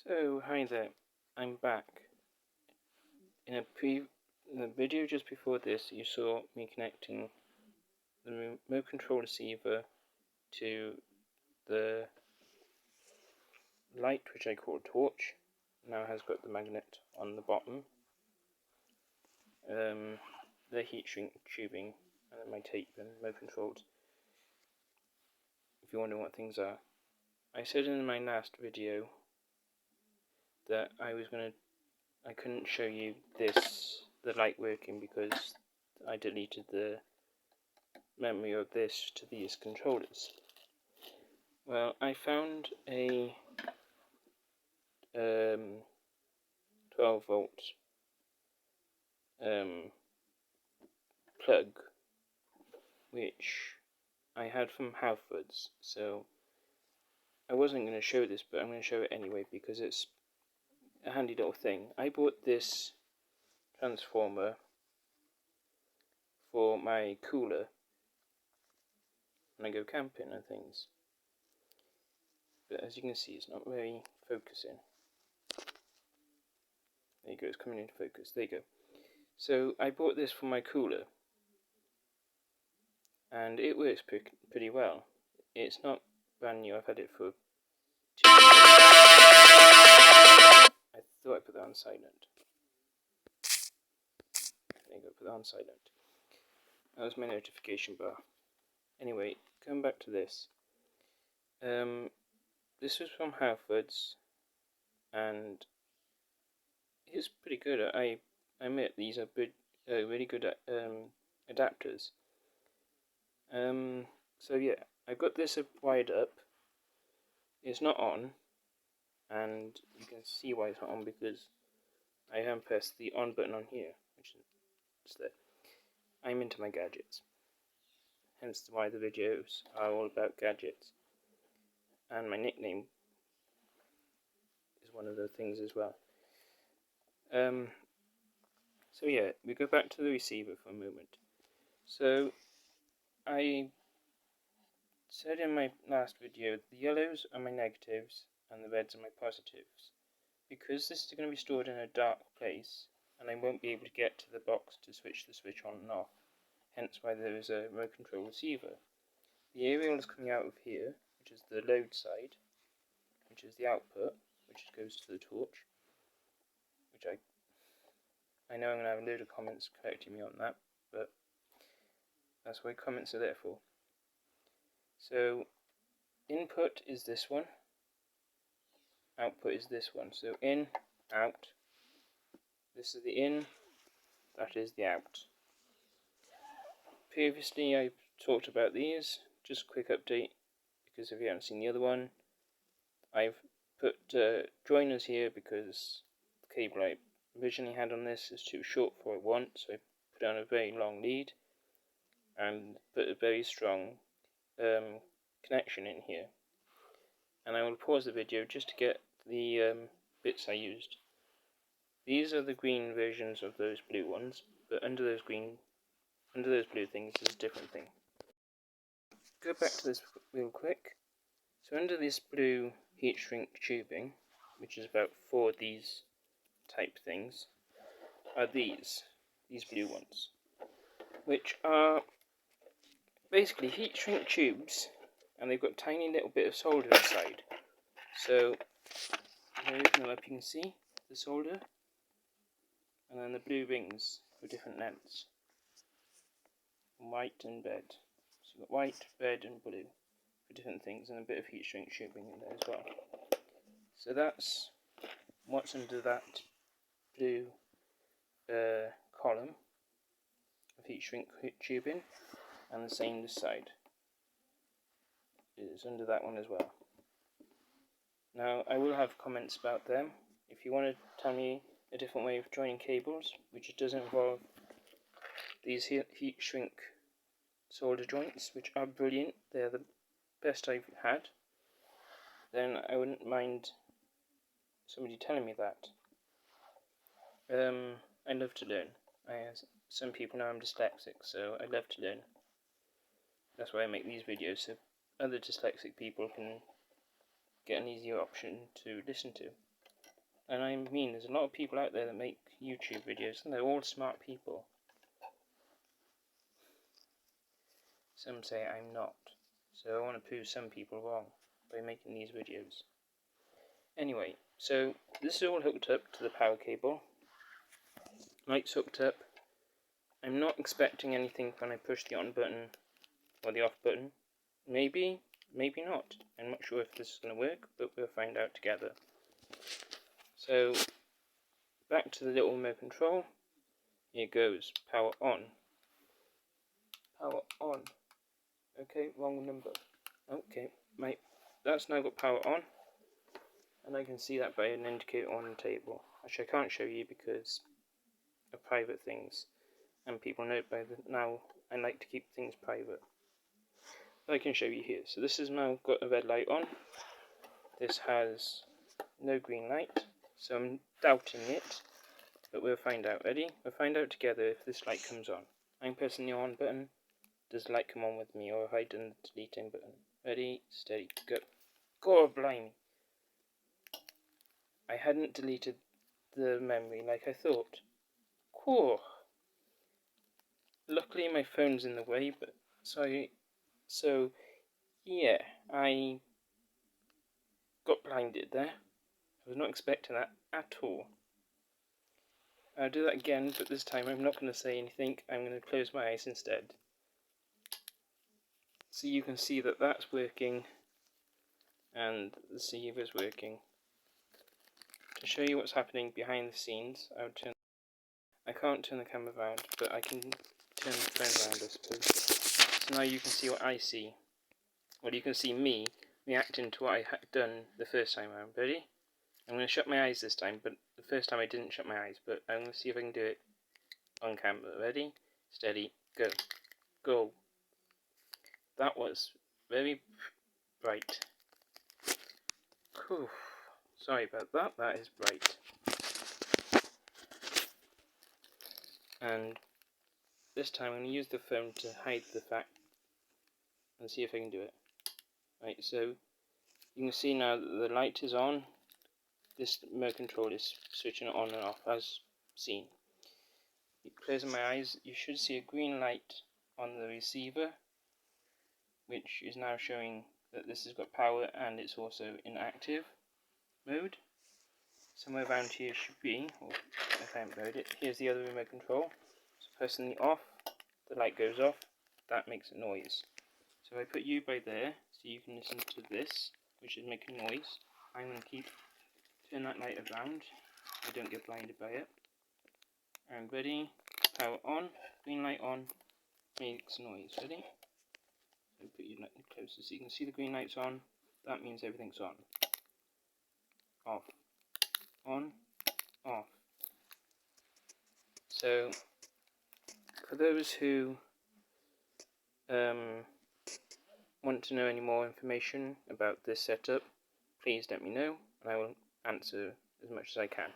So, hi there, I'm back. In the video just before this, you saw me connecting the remote control receiver to the light, which I call torch. Now has got the magnet on the bottom, the heat shrink tubing, and then my tape and remote controls. If you're wondering what things are, I said in my last video that I couldn't show you the light working because I deleted the memory of this to these controllers. Well, I found a 12 volt plug which I had from Halfords, so I wasn't going to show this, but I'm going to show it anyway because it's a handy little thing. I bought this transformer for my cooler when I go camping and things, but as you can see, it's not very focusing. There you go, it's coming into focus. There you go. So I bought this for my cooler, and it works pretty well. It's not brand new. I've had it for 2 years. I thought I put that on silent. There you go, put that on silent. That was my notification bar. Anyway, going back to this. This was from Halfords, and it's pretty good. I admit these are really good adapters. So yeah, I got this wired up. It's not on, and you can see why it's not on because I haven't pressed the on button on here, which is there. I'm into my gadgets, hence why the videos are all about gadgets, and my nickname is one of the things as well. So yeah, we go back to the receiver for a moment. So I said in my last video, the yellows are my negatives and the reds are my positives. Because this is going to be stored in a dark place, and I won't be able to get to the box to switch the switch on and off, hence why there is a remote control receiver. The aerial is coming out of here, which is the load side, which is the output, which goes to the torch, which I know I'm going to have a load of comments correcting me on that, but that's what comments are there for. So input is this one, output is this one. So in, out, this is the in, that is the out. Previously I talked about these, just a quick update, because if you haven't seen the other one, I've put joiners here because the cable I originally had on this is too short for what I want, so I put on a very long lead and put a very strong connection in here. And I will pause the video just to get the bits I used. These are the green versions of those blue ones, but under those blue things is a different thing. Go back to this real quick. So under this blue heat shrink tubing, which is about 4 of these type things, are these blue ones, which are basically heat shrink tubes, and they've got a tiny little bit of solder inside. So if I open them up, you can see the solder, and then the blue rings for different lengths, white and red. So you've got white, red and blue for different things, and a bit of heat shrink tubing in there as well. So that's what's under that blue column of heat shrink tubing, and the same this side is under that one as well. Now I will have comments about them. If you want to tell me a different way of joining cables, which doesn't involve these heat shrink solder joints, which are brilliant, they're the best I've had, then I wouldn't mind somebody telling me that. I love to learn. Some people know I'm dyslexic, so I love to learn. That's why I make these videos, so other dyslexic people can get an easier option to listen to. And I mean, there's a lot of people out there that make YouTube videos, and they're all smart people. Some say I'm not, so I want to prove some people wrong by making these videos. Anyway, so this is all hooked up to the power cable. Light's hooked up. I'm not expecting anything when I push the on button or the off button. Maybe, maybe not. I'm not sure if this is going to work, but we'll find out together. So, back to the little remote control. Here goes. Power on. Power on. Okay, wrong number. Okay, right. That's now got power on. And I can see that by an indicator on the table. Which I can't show you because of private things. And people know by now I like to keep things private. But I can show you here. So this has now got a red light on. This has no green light. So I'm doubting it. But we'll find out. Ready? We'll find out together if this light comes on. I'm pressing the on button. Does the light come on with me, or have I done the deleting button? Ready, steady, go. God blimey. I hadn't deleted the memory like I thought. Cool. Luckily my phone's in the way, but so yeah, I got blinded there. I was not expecting that at all. I'll do that again, but this time I'm not going to say anything. I'm going to close my eyes instead. So you can see that that's working and the receiver's working. To show you what's happening behind the scenes, I can't turn the camera around, but I can turn the phone around, I suppose. So now you can see what I see. Well, you can see me reacting to what I had done the first time around. Ready? I'm going to shut my eyes this time, but the first time I didn't shut my eyes, but I'm going to see if I can do it on camera. Ready? Steady, go. Go. That was very bright. Whew. Sorry about that, that is bright. And this time I'm going to use the phone to hide the fact and see if I can do it. Right, so you can see now that the light is on. This remote control is switching it on and off as seen. Closing my eyes, you should see a green light on the receiver, which is now showing that this has got power and it's also in active mode. Somewhere around here should be, or if I haven't mode it, here's the other remote control. So pressing the off, the light goes off, that makes a noise. So if I put you by there, so you can listen to this, which is making noise. I'm going to turn that light around, I don't get blinded by it. And ready, power on, green light on, makes noise. Ready? So put your light closer so you can see the green light's on, that means everything's on. Off, on, off. So, for those who want to know any more information about this setup, please let me know and I will answer as much as I can.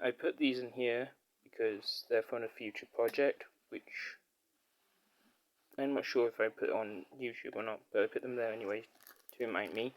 I put these in here because they're for a future project, which I'm not sure if I put on YouTube or not, but I put them there anyway to remind me.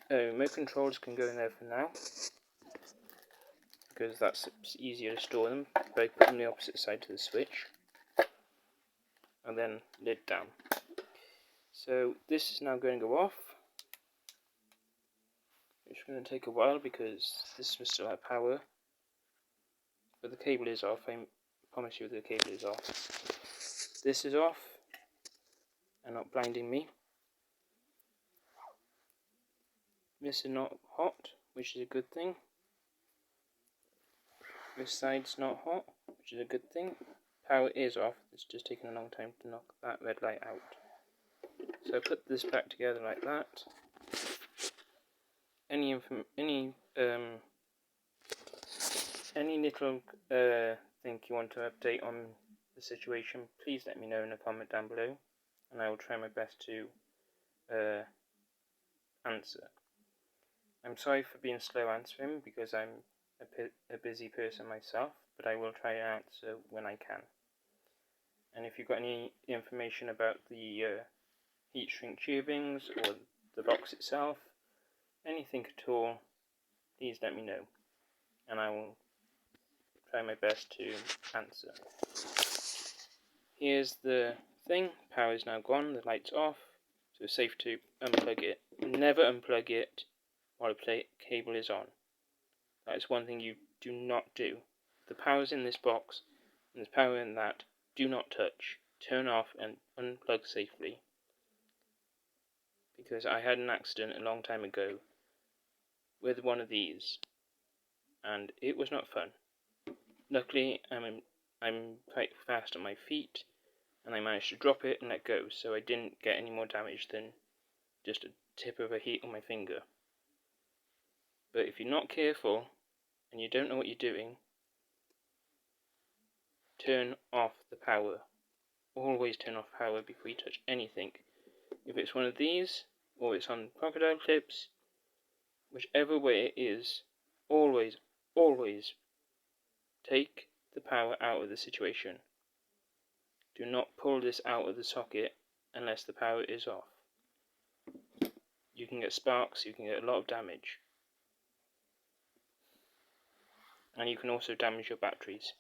Remote controls can go in there for now because that's easier to store them, but I put them the opposite side to the switch and then lid down. So this is now going to go off. It's going to take a while because this will still have power, but the cable is off. I promise you the cable is off. This is off and not blinding me. This is not hot, which is a good thing. This side's not hot, which is a good thing. Power is off, it's just taking a long time to knock that red light out. So I put this back together like that. Any little thing you want to update on the situation, please let me know in a comment down below, and I will try my best to answer. I'm sorry for being slow answering because I'm a busy person myself, but I will try to answer when I can. And if you've got any information about the heat shrink tubings or the box itself, anything at all, please let me know, and I will try my best to answer. Here's the thing, power is now gone, the light's off, so it's safe to unplug it. Never unplug it while the cable is on. That is one thing you do not do. The power's in this box, and there's power in that. Do not touch. Turn off and unplug safely. Because I had an accident a long time ago with one of these, and it was not fun. Luckily, I'm quite fast on my feet, and I managed to drop it and let go, so I didn't get any more damage than just a tip of a heat on my finger. But if you're not careful, and you don't know what you're doing, turn off the power. Always turn off power before you touch anything. If it's one of these, or it's on crocodile clips, whichever way it is, always take the power out of the situation. Do not pull this out of the socket unless the power is off. You can get sparks, you can get a lot of damage. And you can also damage your batteries.